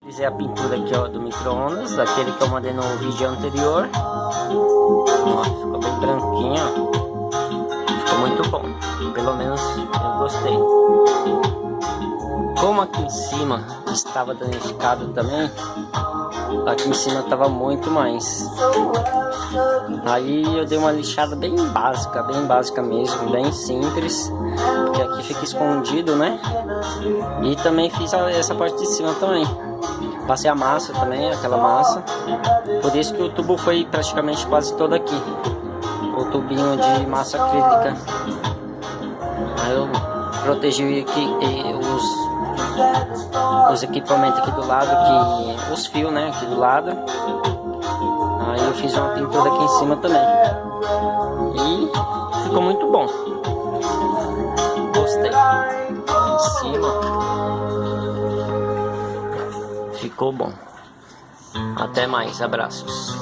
Fiz a pintura aqui, ó, do micro-ondas, aquele que eu mandei no vídeo anterior. Ó, ficou bem branquinho, ó. Ficou muito bom, pelo menos eu gostei. Como aqui em cima estava danificado também, aqui em cima estava muito mais. Aí eu dei uma lixada bem básica mesmo, bem simples, porque aqui fica escondido, né? E também fiz essa parte de cima também. Passei a massa também, aquela massa. Por isso que o tubo foi praticamente quase todo aqui. O tubinho de massa acrílica. Aí eu protegi aqui os equipamentos aqui do lado, os fios, né, aqui do lado. Aí eu fiz uma pintura aqui em cima também. E ficou muito bom. Gostei. Em cima ficou bom. Até mais, abraços.